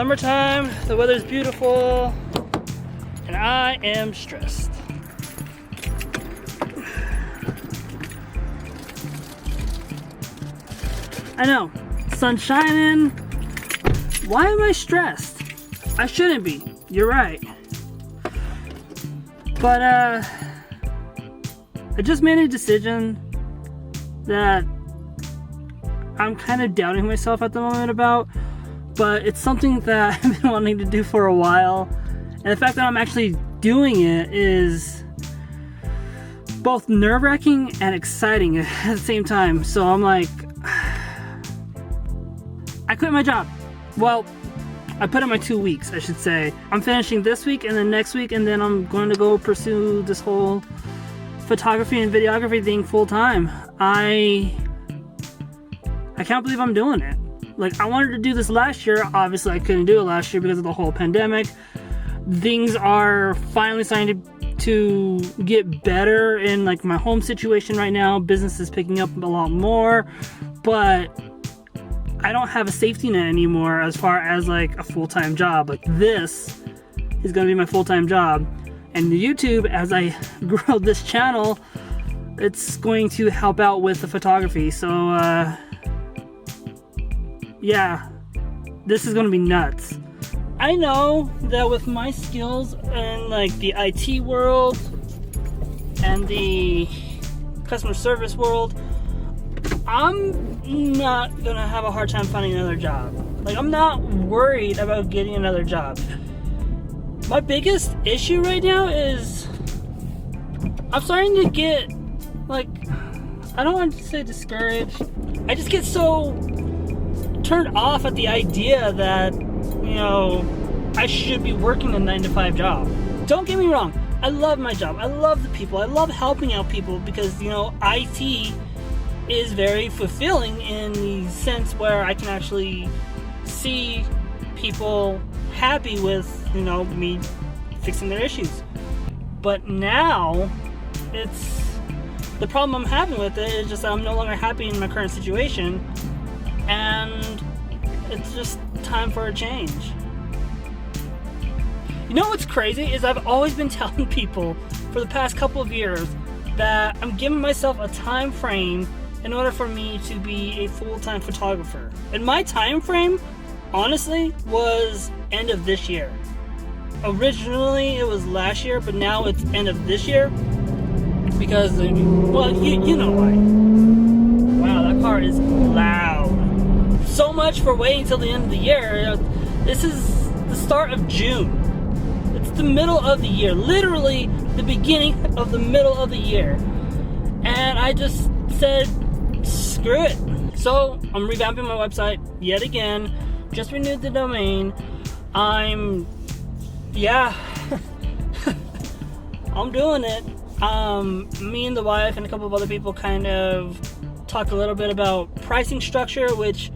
Summertime, the weather's beautiful, and I am stressed. I know, sun's shining. Why am I stressed? I shouldn't be, you're right. But I just made a decision that I'm kind of doubting myself at the moment about, but it's something that I've been wanting to do for a while, and the fact that I'm actually doing it is both nerve-wracking and exciting at the same time. So I'm like, I quit my job. Well, I put in my 2 weeks, I should say. I'm finishing this week and then next week, and then I'm going to go pursue this whole photography and videography thing full time. I can't believe I'm doing it. Like, I wanted to do this last year. Obviously, I couldn't do it last year because of the whole pandemic. Things are finally starting to get better in like my home situation right now. Business is picking up a lot more, but I don't have a safety net anymore as far as like a full-time job. Like, this is going to be my full-time job. And the YouTube, as I grow this channel, it's going to help out with the photography. So, yeah, this is going to be nuts. I know that with my skills in like the IT world and the customer service world, I'm not gonna have a hard time finding another job. Like, I'm not worried about getting another job. My biggest issue right now is I'm starting to get, like, I don't want to say discouraged. I just get so turned off at the idea that, you know, I should be working a 9-to-5 job. Don't get me wrong, I love my job. I love the people. I love helping out people because, you know, IT is very fulfilling in the sense where I can actually see people happy with, you know, me fixing their issues. But now, it's the problem I'm having with it is just that I'm no longer happy in my current situation, and it's just time for a change. You know what's crazy is I've always been telling people for the past couple of years that I'm giving myself a time frame in order for me to be a full-time photographer. And my time frame, honestly, was end of this year. Originally, it was last year, but now it's end of this year. Because, well, you know why. Wow, that car is loud. So much for waiting until the end of the year. This is the start of June. It's the middle of the year. Literally, the beginning of the middle of the year. And I just said, screw it. So I'm revamping my website yet again. Just renewed the domain. I'm doing it. Me and the wife and a couple of other people kind of talked a little bit about pricing structure, which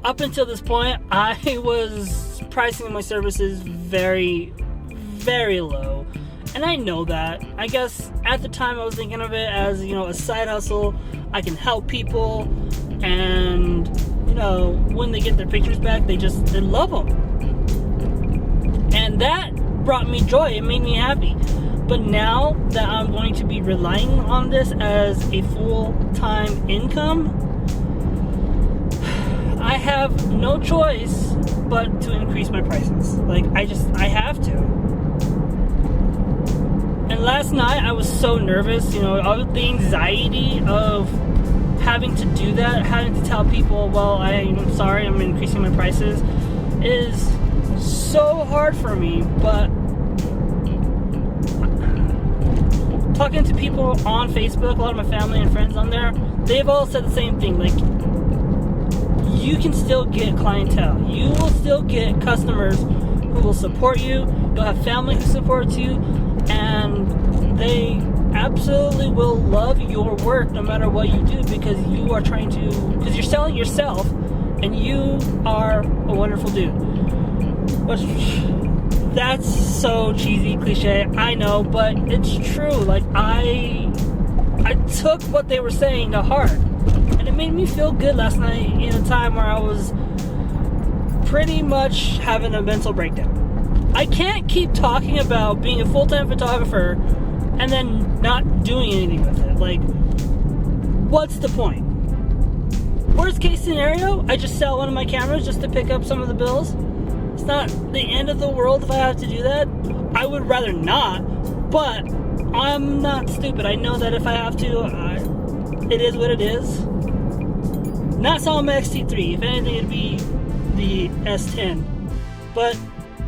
up until this point I was pricing my services very, very low. And I know that. I guess at the time I was thinking of it as, you know, a side hustle. I can help people, and, you know, when they get their pictures back, they love them. And that brought me joy. It made me happy. But now that I'm going to be relying on this as a full-time income, I have no choice but to increase my prices. Like, I have to. And last night I was so nervous, you know, all the anxiety of having to do that, having to tell people, well, I'm sorry, I'm increasing my prices, is so hard for me. But talking to people on Facebook, a lot of my family and friends on there, they've all said the same thing. Like, you can still get clientele. You will still get customers who will support you. You'll have family who supports you, and they absolutely will love your work no matter what you do, because because you're selling yourself, and you are a wonderful dude. But that's so cheesy, cliche, I know, but it's true. Like, I took what they were saying to heart, and it made me feel good last night in a time where I was pretty much having a mental breakdown. I can't keep talking about being a full-time photographer and then not doing anything with it. Like, what's the point? Worst case scenario, I just sell one of my cameras just to pick up some of the bills. It's not the end of the world if I have to do that. I would rather not, but I'm not stupid. I know that if I have to, it is what it is. Not selling my XT3. If anything, it'd be the S10. But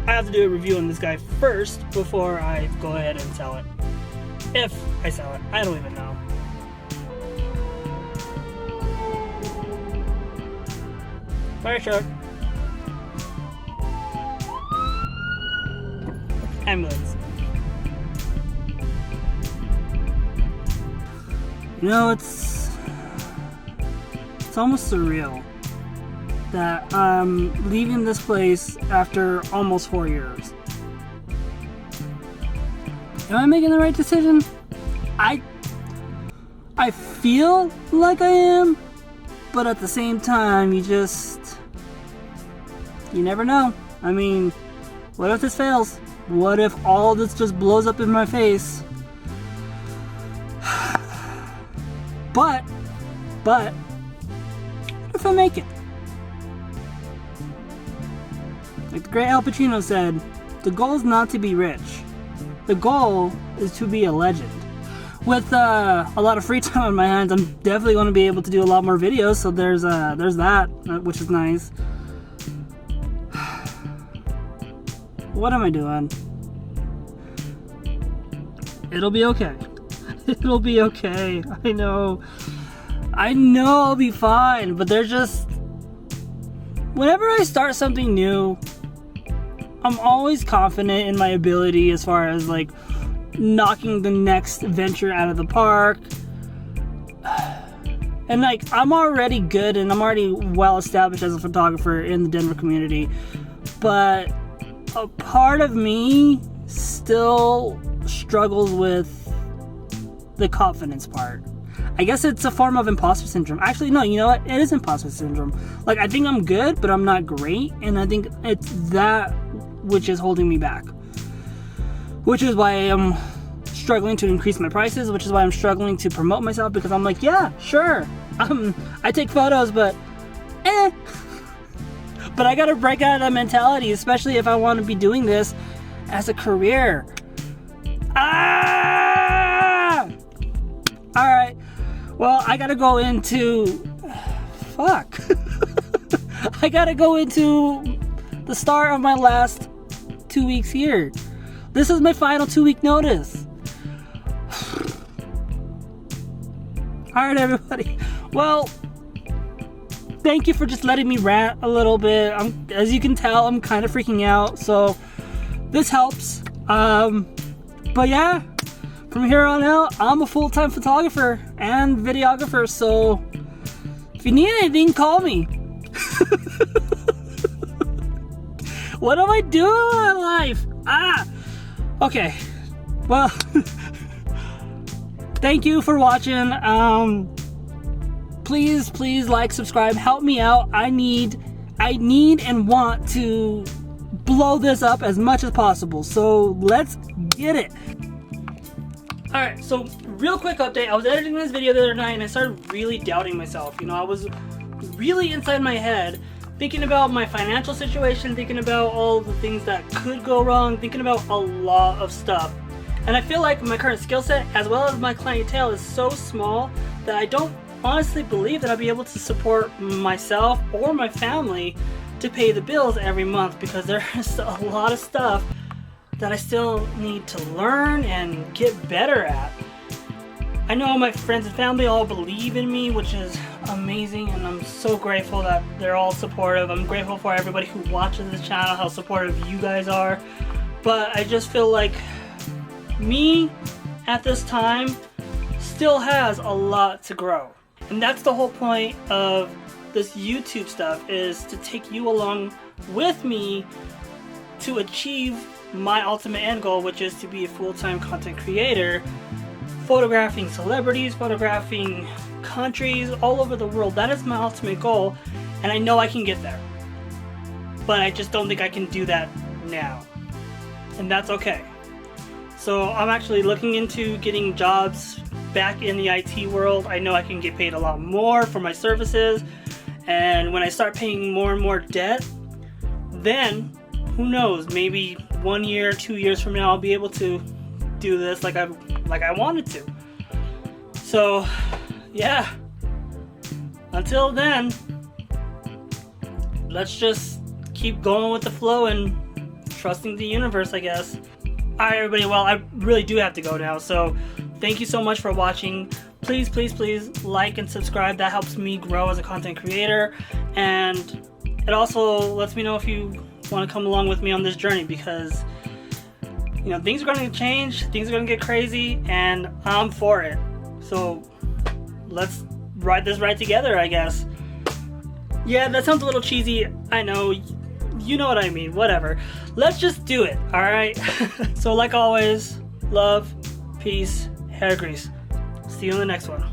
I have to do a review on this guy first before I go ahead and sell it. If I sell it, I don't even know. Fire truck. Ambulance. You know, it's almost surreal that I'm leaving this place after almost 4 years. Am I making the right decision? I feel like I am, but at the same time, you never know. I mean, what if this fails? What if all this just blows up in my face? But, what if I make it? Like the great Al Pacino said, the goal is not to be rich. The goal is to be a legend. With a lot of free time on my hands, I'm definitely going to be able to do a lot more videos, so there's that, which is nice. What am I doing? It'll be okay. It'll be okay. I know I'll be fine, but there's just... Whenever I start something new, I'm always confident in my ability as far as like knocking the next venture out of the park. And like, I'm already good and I'm already well established as a photographer in the Denver community, but a part of me still struggles with the confidence part. I guess it's a form of imposter syndrome. Actually, no, you know what? It is imposter syndrome. Like, I think I'm good, but I'm not great, and I think it's that which is holding me back. Which is why I'm struggling to increase my prices, which is why I'm struggling to promote myself, because I'm like, yeah, sure, I take photos, but But I gotta break out of that mentality, especially if I want to be doing this as a career. Alright, well, I gotta go into... Fuck. I gotta go into the start of my last 2 weeks here. This is my final 2-week notice. Alright, everybody. Well, thank you for just letting me rant a little bit. As you can tell, I'm kind of freaking out, so this helps. But yeah, from here on out, I'm a full-time photographer and videographer, so if you need anything, call me. What am I doing in life? Okay. Well, thank you for watching. Please like, subscribe, help me out. I need and want to blow this up as much as possible. So let's get it. Alright, so real quick update. I was editing this video the other night and I started really doubting myself. You know, I was really inside my head thinking about my financial situation, thinking about all the things that could go wrong, thinking about a lot of stuff. And I feel like my current skill set as well as my clientele is so small that I don't honestly believe that I'll be able to support myself or my family to pay the bills every month, because there's a lot of stuff that I still need to learn and get better at. I know my friends and family all believe in me, which is amazing, and I'm so grateful that they're all supportive. I'm grateful for everybody who watches this channel, how supportive you guys are. But I just feel like me at this time still has a lot to grow. And that's the whole point of this YouTube stuff, is to take you along with me to achieve my ultimate end goal, which is to be a full-time content creator, photographing celebrities, photographing countries all over the world. That is my ultimate goal, and I know I can get there. but I just don't think I can do that now. And that's okay. So I'm actually looking into getting jobs back in the IT world. I know I can get paid a lot more for my services, and when I start paying more and more debt, then who knows, maybe 1 year, 2 years from now I'll be able to do this like I wanted to. So yeah, until then, let's just keep going with the flow and trusting the universe, I guess. Alright everybody, well, I really do have to go now, so thank you so much for watching. Please, please, please like and subscribe. That helps me grow as a content creator, and it also lets me know if you want to come along with me on this journey, because you know, things are going to change, things are going to get crazy, and I'm for it. So let's ride this ride together, I guess. Yeah, that sounds a little cheesy, I know. You know what I mean, whatever. Let's just do it, alright? So like always, love, peace, hair grease. See you in the next one.